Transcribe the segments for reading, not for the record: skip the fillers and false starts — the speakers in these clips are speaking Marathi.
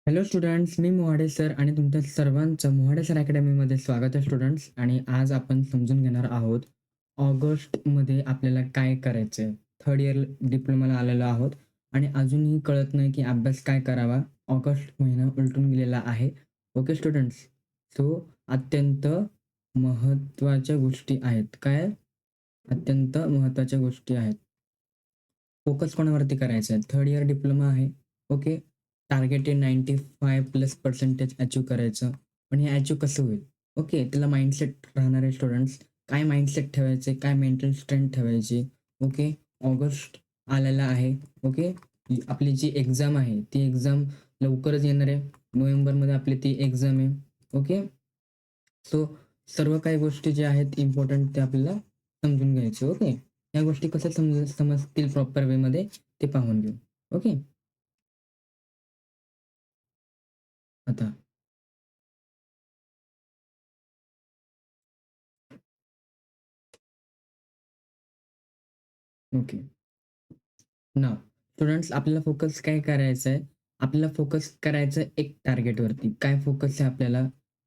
हॅलो स्टुडंट्स, मी मोहाडे सर आणि तुमच्या सर्वांचं मोहाडे सर अकॅडमीमध्ये स्वागत आहे स्टुडंट्स. आणि आज आपण समजून घेणार आहोत ऑगस्टमध्ये आपल्याला काय करायचं आहे. थर्ड इयर डिप्लोमाला आलेलो आहोत आणि अजूनही कळत नाही की अभ्यास काय करावा. ऑगस्ट महिना उलटून गेलेला आहे. ओके स्टुडंट्स, सो अत्यंत महत्त्वाच्या गोष्टी आहेत. काय अत्यंत महत्त्वाच्या गोष्टी आहेत. फोकस कोणावरती करायचा आहे? थर्ड इयर डिप्लोमा आहे. ओके, टार्गेट आहे 95+ पर्सेंटेज अचीव्ह करायचं. पण हे अचीव्ह कसं होईल? ओके, त्याला माइंडसेट राहणार आहे स्टुडंट्स. काय माइंडसेट ठेवायचे, काय मेंटल स्ट्रेंथ ठेवायची. ओके, ऑगस्ट आलेला आहे. ओके, आपली जी एक्झाम आहे ती एक्झाम लवकरच येणार आहे. नोव्हेंबरमध्ये आपली ती एक्झाम आहे. ओके, सो सर्व काही गोष्टी ज्या आहेत इम्पॉर्टंट ते आपल्याला समजून घ्यायचे. ओके, या गोष्टी कशा समजतील प्रॉपर वेमध्ये ते पाहून घेऊ. ओके, आता ओके, नाव स्टुडंट्स, आपल्याला फोकस काय करायचं आहे? आपल्याला फोकस करायचं एक टार्गेटवरती. काय फोकस आहे आपल्याला?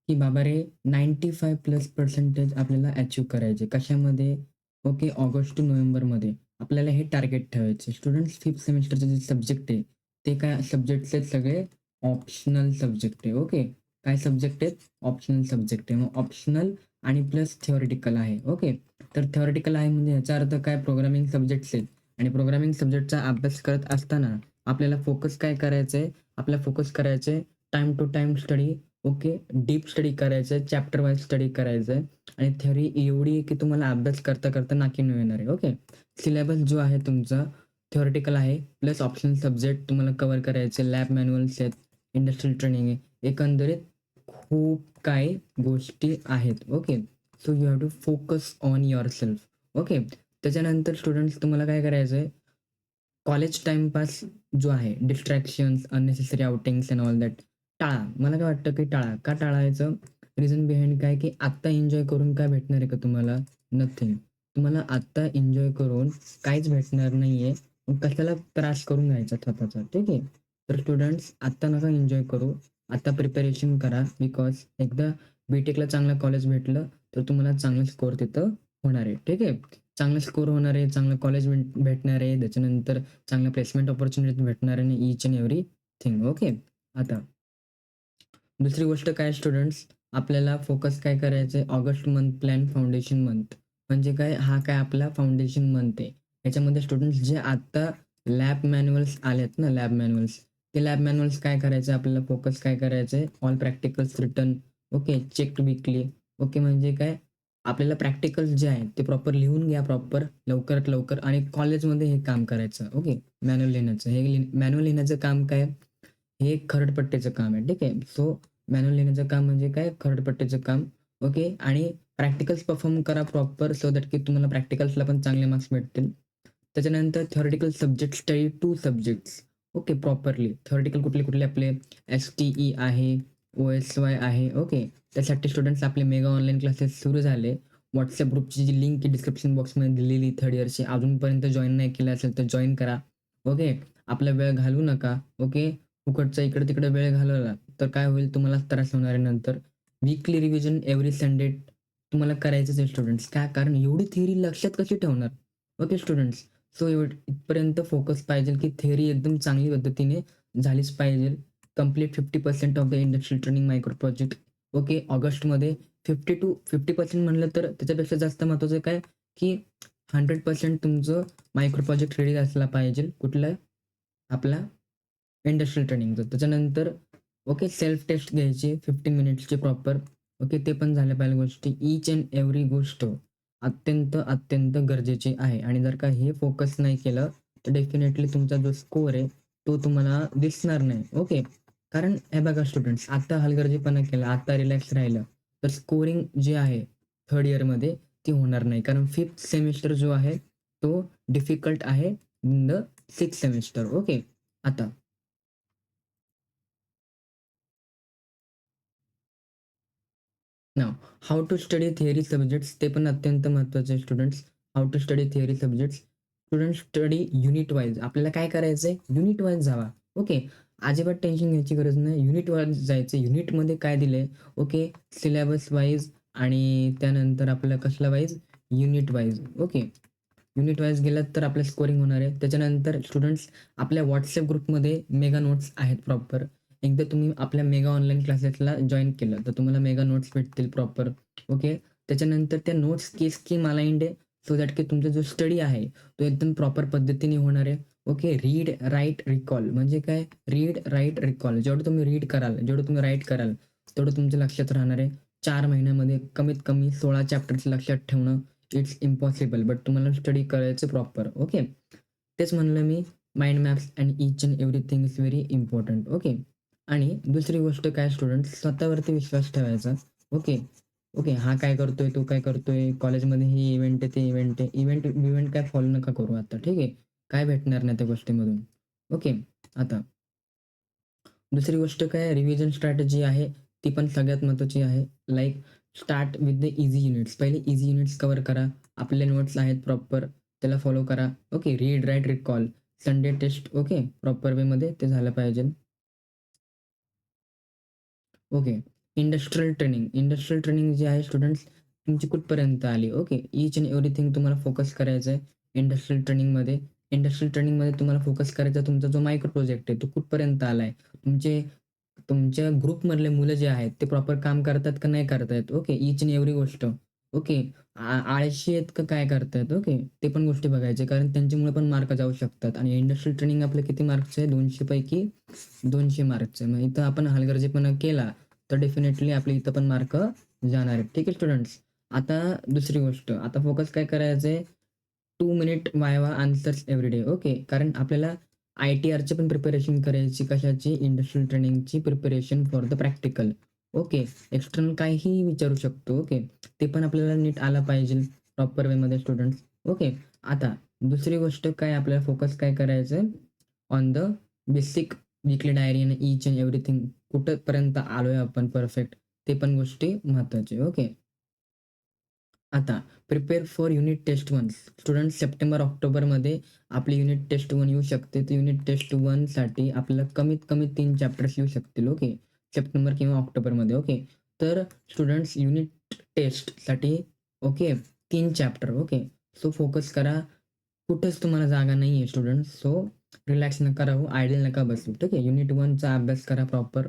की बाबा रे 95+पर्सेंटेज आपल्याला अचीव्ह करायचे. कशामध्ये? ओके, ऑगस्ट टू नोव्हेंबरमध्ये आपल्याला हे टार्गेट ठेवायचे. स्टुडंट्स, फिफ्थ सेमिस्टरचे जे सब्जेक्ट आहे ते काय सब्जेक्ट्स आहेत? सगळे ऑप्शनल सब्जेक्ट आहे. ओके, काय सब्जेक्ट आहेत? ऑप्शनल सब्जेक्ट आहे. मग ऑप्शनल आणि प्लस थिओरिटिकल आहे. ओके, तर थिओरिटिकल आहे म्हणजे याचा अर्थ काय? प्रोग्रामिंग सब्जेक्ट्स आहेत. आणि प्रोग्रामिंग सब्जेक्टचा अभ्यास करत असताना आपल्याला फोकस काय करायचं आहे? आपल्याला फोकस करायचं आहे time to time study. Okay, deep study करायचं आहे, चॅप्टर वाईज स्टडी करायचं आहे. आणि थिअरी एवढी आहे की तुम्हाला अभ्यास करता करता नाकी नऊ येणार आहे. ओके, सिलेबस जो आहे तुमचा थिओरिटिकल आहे प्लस ऑप्शनल सब्जेक्ट तुम्हाला कव्हर करायचे. लॅब मॅन्युअल्स आहेत, इंडस्ट्रियल ट्रेनिंग आहे. एकंदरीत खूप काही गोष्टी आहेत. Okay, so you have to focus on yourself. Okay, त्याच्यानंतर स्टुडंट्स तुम्हाला काय करायचं आहे? कॉलेज टाईमपास जो आहे, distractions, unnecessary outings and all that टाळा. मला काय वाटतं की टाळा. का टाळायचं? रिझन बिहाइंड काय की आत्ता एन्जॉय करून काय भेटणार आहे का तुम्हाला? नथिंग. तुम्हाला आत्ता एन्जॉय करून काहीच भेटणार नाही आहे. मग कशाला त्रास करून घ्यायचा स्वतःचा, ठीक आहे? तर स्टुडंट्स, आत्ता नका एन्जॉय करू. आता प्रिपरेशन करा. बिकॉज एकदा बी-टेकला चांगलं कॉलेज भेटलं तर तुम्हाला चांगलं स्कोर तिथं होणार आहे, ठीक आहे? चांगला स्कोर होणार आहे, चांगलं कॉलेज भेटणार आहे, त्याच्यानंतर चांगल्या प्लेसमेंट अपॉर्च्युनिटी भेटणार आहे आणि ईच अँड एव्हरीथिंग. ओके, आता दुसरी गोष्ट काय स्टुडंट्स, आपल्याला फोकस काय करायचं आहे? August month plan foundation month. म्हणजे काय? हा काय आपला फाउंडेशन मंथ आहे. याच्यामध्ये स्टुडंट्स जे आत्ता लॅब मॅन्युअल्स आलेत ना, लॅब मॅन्युअल्स, ते लॅब मॅन्युअल्स काय करायचं आहे? आपल्याला फोकस काय करायचं आहे? All practicals written. Okay, checked weekly. Okay, म्हणजे काय? आपल्याला प्रॅक्टिकल्स जे आहेत ते प्रॉपर लिहून घ्या, प्रॉपर लवकरात लवकर. आणि कॉलेजमध्ये हे काम करायचं. ओके, मॅन्युअल लिहिण्याचं. हे मॅन्युअल लिहिण्याचं काम काय? हे एक खरडपट्टीचं काम आहे, ठीक आहे? सो मॅन्युअल लिहिण्याचं काम म्हणजे काय? खरडपट्टीचं काम. ओके, आणि प्रॅक्टिकल्स परफॉर्म करा प्रॉपर सो दॅट की तुम्हाला प्रॅक्टिकल्सला पण चांगले मार्क्स भेटतील. त्याच्यानंतर theoretical subject study 2 subjects. Okay, properly. Theoretical कुठले-कुठले आपले एस-टी-ई आहे, ओ-एस-वाय आहे. ओके, त्यासाठी स्टुडंट्स आपले मेगा ऑनलाईन क्लासेस सुरू झाले. WhatsApp ग्रुपची जी लिंक आहे डिस्क्रिप्शन बॉक्समध्ये दिलेली थर्ड इयरची. अजूनपर्यंत जॉइन नाही केलं असेल तर जॉइन करा. ओके, आपला वेळ घालवू नका. ओके, फुकटचा इकडे-तिकडे वेळ घालवला तर काय होईल? तुम्हालाच त्रास होणार आहे नंतर. वीकली रिव्हिजन एव्हरी संडे तुम्हाला करायचंच आहे स्टुडंट्स. का? कारण एवढी थिअरी लक्षात कशी ठेवणार? ओके स्टुडंट्स, सो इथपर्यंत फोकस पाहिजे की थिअरी एकदम चांगली पद्धतीने झालीच पाहिजे. Complete 50% of the industrial training micro project. Okay, ऑगस्टमध्ये 50% म्हणलं तर त्याच्यापेक्षा जास्त महत्त्वाचं काय की 100% तुमचं मायक्रो प्रोजेक्ट रेडी असला पाहिजे. कुठला? आपला इंडस्ट्रियल ट्रेनिंगचं. त्याच्यानंतर ओके, सेल्फ टेस्ट घ्यायची 15 मिनिट्सची प्रॉपर. ओके, ते पण झाल्या पाहिजे गोष्टी. ईच अँड एव्हरी गोष्ट अत्यंत गरजेची आहे. आणि जर का हे फोकस नाही केलं तर डेफिनेटली तुमचा जो स्कोर आहे तो तुम्हाला दिसणार नाही. ओके, कारण हे बघा स्टुडंट्स, आता हलगर्जीपणा केला, आता रिलॅक्स राहिलं तर स्कोरिंग जे आहे थर्ड इयरमध्ये ती होणार नाही. कारण फिफ्थ सेमिस्टर जो आहे तो डिफिकल्ट आहे in the sixth semester. Okay, आता now how to study theory subjects ते पण अत्यंत महत्त्वाचे आहे students. How to study theory subjects. Student study unit wise. आपल्याला काय करायचं आहे? युनिट वाईज जावा. ओके, अजिबात टेन्शन घ्यायची गरज नाही. युनिट वाईज जायचं. युनिटमध्ये काय दिलंय? ओके. सिलेबस वाईज आणि त्यानंतर आपलं कसला wise? Unit wise. Okay. Unit wise गेलात तर आपलं स्कोरिंग होणार आहे. त्याच्यानंतर स्टुडंट्स आपल्या WhatsApp ग्रुपमध्ये मेगा नोट्स आहेत प्रॉपर. एकदा तुम्ही आपल्या मेगा ऑनलाईन क्लासेसला जॉइन केलं, तर तुम्हाला मेगा नोट्स भेटतील प्रॉपर. ओके. त्याच्यानंतर त्या नोट्स केस स्कीम अलाइन्ड आहे, सो दॅट की तुमचा जो स्टडी आहे, तो एकदम प्रॉपर पद्धतीने होणार आहे. ओके. रीड, राईट, रिकॉल म्हणजे काय? Read, write, recall. जेवढं तुम्ही रीड कराल, जेवढं तुम्ही राईट कराल, तेवढं तुमच्या लक्षात राहणार आहे. 4 महिन्यामध्ये कमीत कमी 16 चॅप्टर्स लक्षात ठेवणं इट्स इम्पॉसिबल, बट तुम्हाला स्टडी करायचं प्रॉपर. ओके. तेच म्हणलं मी, mind maps and each and everything is very important. Okay. आणि दुसरी गोष्ट काय स्टुडंट्स, स्वतःवरती विश्वास ठेवायचा. ओके. ओके. हा काय करतोय, तो काय करतोय, कॉलेजमध्ये ही इव्हेंट आहे, ते इव्हेंट आहे. इव्हेंट काय फॉलो नका करू आता. ठीक आहे. काय भेटणार नाही त्या गोष्टीमधून. ओके. आता दुसरी गोष्ट काय रिव्हिजन स्ट्रॅटेजी आहे, ती पण सगळ्यात महत्त्वाची आहे. Like start with the easy units. पहिले ईझी युनिट्स कव्हर करा. आपले नोट्स आहेत प्रॉपर, त्याला फॉलो करा. Okay. Read, write, recall. Sunday test okay. Proper वेमध्ये ते झालं पाहिजे. Okay. Industrial training. Industrial training जी आहे स्टुडंट्स तुमची कुठपर्यंत आली? ओके. ईच अँड एव्हरीथिंग तुम्हाला फोकस करायचं आहे इंडस्ट्रियल ट्रेनिंगमध्ये. इंडस्ट्रियल ट्रेनिंगमध्ये तुम्हाला फोकस करायचा तुमचा जो मायक्रो प्रोजेक्ट आहे, तो कुठपर्यंत आलाय? तुमच्या ग्रुपमधले मुलं जे आहेत, ते प्रॉपर काम करतात का नाही करतायत? ओके. ईच अँड एव्हरी गोष्ट. ओके. आळशी आहेत का काय करतायत? ओके. ते पण गोष्टी बघायच्या कारण त्यांच्यामुळे पण मार्क जाऊ शकतात आणि इंडस्ट्रियल ट्रेनिंग आपलं किती मार्क्सचं आहे? 200 पैकी 200 मार्कचं आहे. मग इथं आपण हलगर्जीपणा केला, तर डेफिनेटली आपले इथं पण मार्क जाणार आहेत. ठीक आहे स्टुडंट्स. आता दुसरी गोष्ट, आता फोकस काय करायचं आहे? 2 minute viva answers everyday. Okay. कारण आपल्याला ITRची पण प्रिपरेशन करायची. कशाची? इंडस्ट्रियल ट्रेनिंगची preparation for the practical. Okay. External काहीही विचारू शकतो. ओके. ते पण आपल्याला नीट आलं पाहिजे प्रॉपर वेमध्ये स्टुडंट्स. ओके. आता दुसरी गोष्ट काय आपल्याला फोकस काय करायचं आहे? On the basic weekly diary आणि ईच अँड एव्हरीथिंग कुठपर्यंत आलोय आपण परफेक्ट, ते पण गोष्टी महत्त्वाच्या. ओके. आता prepare for unit test 1. Students सप्टेंबर-ऑक्टोबरमध्ये आपली युनिट टेस्ट 1 येऊ शकते. तर युनिट टेस्ट 1 साठी आपल्याला कमीत कमी 3 चॅप्टर्स येऊ शकतील. ओके. सप्टेंबर किंवा ऑक्टोबरमध्ये. ओके. तर स्टुडंट्स युनिट टेस्टसाठी okay 3 chapter. Okay. So focus करा. कुठेच तुम्हाला जागा नाहीये स्टुडंट्स. सो रिलॅक्स नका राहू, आयडल नका बसू. ठीक आहे. युनिट 1चा अभ्यास करा प्रॉपर.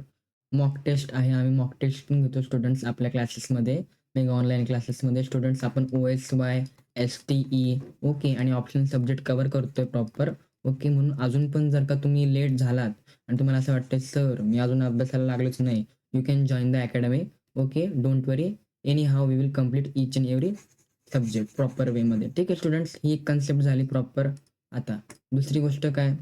मॉक टेस्ट आहे. आम्ही मॉक टेस्ट पण घेतो स्टुडंट्स आपल्या क्लासेसमध्ये. मेगा ऑनलाईन क्लासेसमध्ये स्टुडंट्स आपण OSY, STE ओके आणि ऑप्शनल सब्जेक्ट कव्हर करतोय प्रॉपर. ओके. म्हणून अजून पण जर का तुम्ही लेट झालात आणि तुम्हाला असं वाटतंय, "सर मी अजून अभ्यासाला लागलोच नाही." You can join the academy. Okay. Don't worry. Anyhow we will complete each and every subject proper वेमध्ये. ठीक आहे स्टुडंट्स. ही एक कन्सेप्ट झाली प्रॉपर. आता दुसरी गोष्ट काय?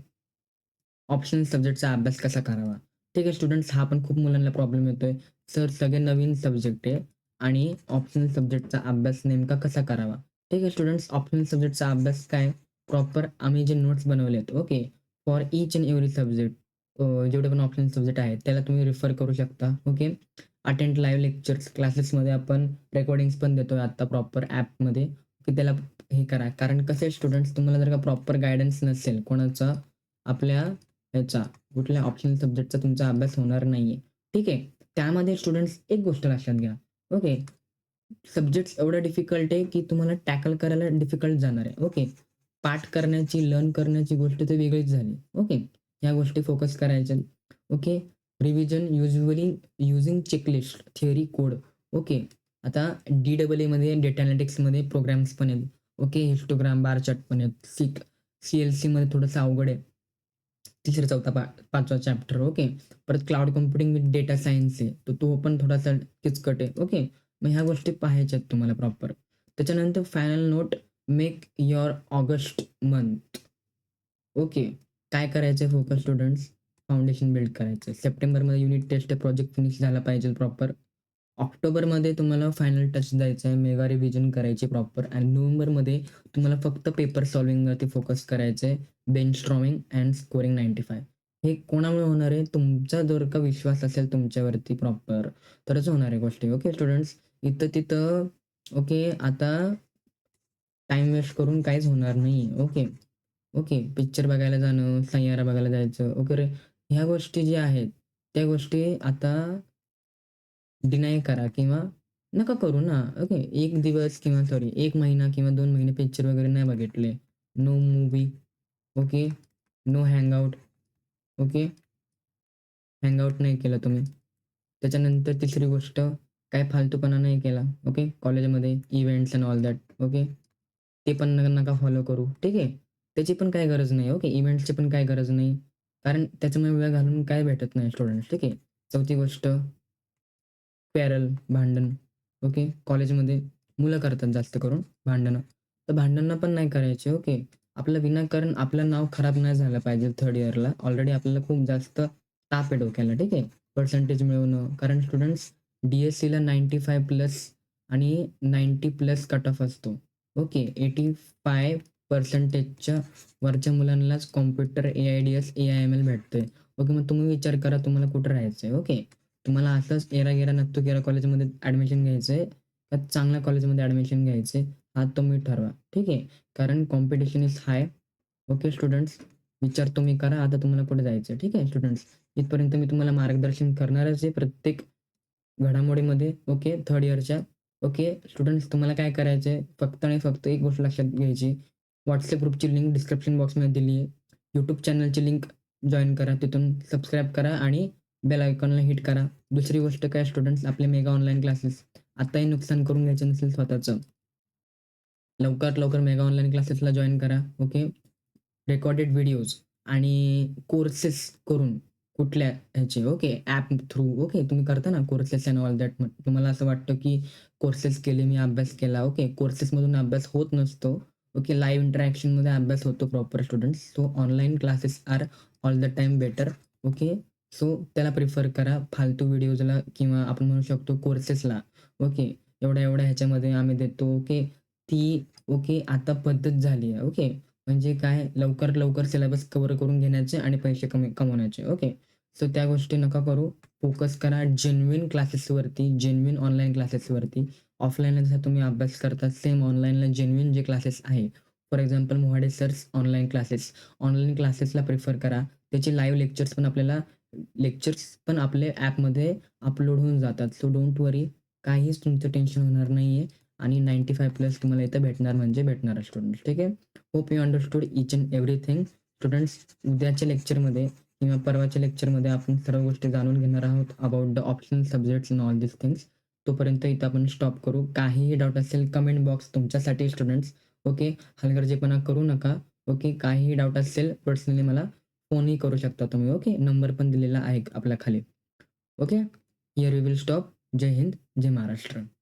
ऑप्शनल सब्जेक्टचा अभ्यास कसा करावा? ठीक आहे स्टुडंट्स, हा पण खूप मुलांना प्रॉब्लेम येतोय. सर सगळे नवीन सब्जेक्ट आहे आणि ऑप्शनल सब्जेक्टचा अभ्यास नेमका कसा करावा? ठीक आहे स्टुडंट्स, ऑप्शनल सब्जेक्टचा अभ्यास काय? प्रॉपर आम्ही जे नोट्स बनवलेत okay, for each and every subject जेवढे पण ऑप्शनल सब्जेक्ट आहेत, त्याला तुम्ही रिफर करू शकता. ओके. अटेंड लाईव्ह लेक्चर्स क्लासेसमध्ये आपण रेकॉर्डिंग्स पण देतोय आता प्रॉपर ॲपमध्ये, की त्याला हे करा. कारण कसं आहे स्टुडंट्स, तुम्हाला जर का प्रॉपर गाईडन्स नसेल कोणाचा, आपल्या ह्याचा कुठल्या ऑप्शनल सब्जेक्टचा तुमचा अभ्यास होणार नाहीये. ठीक आहे. त्यामध्ये स्टुडंट्स एक गोष्ट लक्षात घ्या. ओके. सब्जेक्ट्स एवढा डिफिकल्ट आहे, की तुम्हाला टॅकल करायला डिफिकल्ट जाणार आहे. ओके. पाठ करण्याची, लर्न करण्याची गोष्ट तर वेगळीच झाली. ओके. ह्या गोष्टी फोकस करायच्या. Okay. Revision usually using checklist, theory, code. Okay. आता DAAमध्ये डेटा एनालिटिक्समध्ये प्रोग्राम्स पण आहेत. ओके. हिस्टोग्राम, बार चार्ट पण आहेत. CLCमध्ये थोडंसं अवघड आहे. 3रा, 4था, 5वा चॅप्टर ओके. परत cloud computing with data science आहे. तर तो पण थोडासा किचकट आहे. ओके. मग ह्या गोष्टी पाहायच्या आहेत तुम्हाला प्रॉपर. त्याच्यानंतर final note, make your August month. Okay. काय करायचंय फोकस स्टुडंट्स? फाउंडेशन बिल्ड करायचं आहे. सप्टेंबरमध्ये युनिट टेस्ट प्रोजेक्ट फिनिश झाला पाहिजे प्रॉपर. ऑक्टोबरमध्ये तुम्हाला फायनल टच द्यायचा आहे. मेगा रिव्हिजन करायची प्रॉपर आणि नोव्हेंबरमध्ये तुम्हाला फक्त पेपर सॉल्व्हिंगवरती फोकस करायचं आहे. बेनस्टॉर्मिंग अँड स्कोरिंग 95. हे कोणामुळे होणार आहे? तुमचा जर का विश्वास असेल तुमच्यावरती प्रॉपर, तरच होणार आहे गोष्टी. Okay students. इथं-तिथं ओके. आता टाईम वेस्ट करून काहीच होणार नाही. ओके. ओके. पिक्चर बघायला जाणं, सैयारा बघायला जायचं. ओके रे. ह्या गोष्टी ज्या आहेत, त्या गोष्टी आता डिनाय करा किंवा नका करू ना. ओके. 1 दिवस किंवा सॉरी 1 महिना किंवा 2 महिने पिक्चर वगैरे नाही बघितले. No movie. Okay. No hangout. Okay. Hangout नाही केलं तुम्ही. त्याच्यानंतर तिसरी गोष्ट, काय फालतूपणा नाही केला. ओके. कॉलेजमध्ये events end all that. Okay. ते पण नका फॉलो करू. ठीक आहे. त्याची पण काही गरज नाही. ओके. इव्हेंट्सची पण काही गरज नाही. कारण त्याच्यामुळे वेळ घालवून काय भेटत नाही स्टुडंट्स. ठीक आहे. चौथी गोष्ट, quarrel, भांडण. ओके. कॉलेजमध्ये मुलं करतात जास्त करून भांडणं. तर भांडणं पण नाही करायची. ओके. आपलं विनाकारण आपलं नाव खराब नाही झालं पाहिजे 3rd इयरला. ऑलरेडी आपल्याला खूप जास्त ताप आहे डोक्याला. ठीक आहे. पर्सेंटेज मिळवणं. कारण स्टुडंट्स डी-एस-सीला 95 प्लस आणि 90 प्लस कट ऑफ असतो. ओके. 85% वरच्या मुलांनाच कॉम्प्युटर, ए-आय-डी-एस, ए-आय-एम-एल भेटतंय. ओके. मग तुम्ही विचार करा तुम्हाला कुठं राहायचंय. ओके. तुम्हाला असंच एरा-गेरा नत्थू-गेरा कॉलेजमध्ये ॲडमिशन घ्यायचंय का चांगल्या कॉलेजमध्ये ॲडमिशन घ्यायचंय, हा तुम्ही ठरवा. ठीक आहे. कारण competition is hi. Okay students, विचार तुम्ही करा आता तुम्हाला कुठे जायचं ठीक आहे स्टुडंट्स. इथपर्यंत मी तुम्हाला मार्गदर्शन करणारच आहे प्रत्येक घडामोडीमध्ये. ओके. 3rd इयरच्या. ओके. स्टुडंट्स तुम्हाला काय करायचं आहे, फक्त आणि फक्त एक गोष्ट लक्षात घ्यायची. WhatsApp ग्रुपची लिंक डिस्क्रिप्शन बॉक्समध्ये दिली आहे. YouTube चॅनलची लिंक जॉइन करा. तिथून सबस्क्राईब करा आणि बेल आयकॉनला हिट करा. दुसरी गोष्ट काय स्टुडंट्स, आपले मेगा ऑनलाईन क्लासेस. आत्ताही नुकसान करून घ्यायचं नसेल स्वतःचं. लवकरात लवकर मेगा ऑनलाईन क्लासेसला जॉइन करा. ओके. रेकॉर्डेड व्हिडिओज आणि कोर्सेस करून कुठल्या ह्याचे ओके, ॲप थ्रू ओके, तुम्ही करता ना कोर्सेस एंड ऑल दॅट. तुम्हाला असं वाटतं की कोर्सेस केले, मी अभ्यास केला. ओके. कोर्सेसमधून अभ्यास होत नसतो. ओके. लाईव्ह इंटरॅक्शनमध्ये अभ्यास होतो proper students. So online classes are all the time better. Okay. So त्याला प्रिफर करा फालतू व्हिडिओजला किंवा आपण म्हणू शकतो कोर्सेसला. ओके. एवढ्या-एवढ्या ह्याच्यामध्ये आम्ही देतो. ओके. ती ओके आता पद्धत झाली आहे. ओके. म्हणजे काय लवकरात लवकर सिलेबस कव्हर करून घेण्याचे आणि पैसे कमवण्याचे. ओके. सो त्या गोष्टी नका करू. फोकस करा जेन्युइन क्लासेसवरती, जेन्युइन ऑनलाईन क्लासेसवरती. ऑफलाईनला जसा तुम्ही अभ्यास करता सेम ऑनलाईनला जेन्युइन जे क्लासेस आहे. फॉर एक्झाम्पल मोहाडे सर्स ऑनलाईन क्लासेस. ऑनलाईन क्लासेसला प्रिफर करा. त्याचे लाईव्ह लेक्चर्स पण आपल्या ॲपमध्ये अपलोड होऊन जातात. सो डोंट वरी. काहीच तुमचं टेन्शन होणार नाहीये आणि 95 प्लस तुम्हाला इथं भेटणार म्हणजे भेटणार स्टुडंट्स. ठीक आहे. Hope you understood each and everything. Students उद्याच्या लेक्चरमध्ये किंवा परवाच्या लेक्चरमध्ये आपण सर्व गोष्टी जाणून घेणार आहोत about the optional subjects in all this things. तोपर्यंत इथं आपण स्टॉप करू. काहीही डाऊट असेल कमेंट बॉक्स तुमच्यासाठी स्टुडंट्स. ओके. हलगर्जीपणा करू नका. ओके. काहीही डाऊट असेल पर्सनली मला फोनही करू शकता तुम्ही. ओके. नंबर पण दिलेला आहे आपल्या खाली. Okay. Here we will stop. Jai Hind, Jai Maharashtra.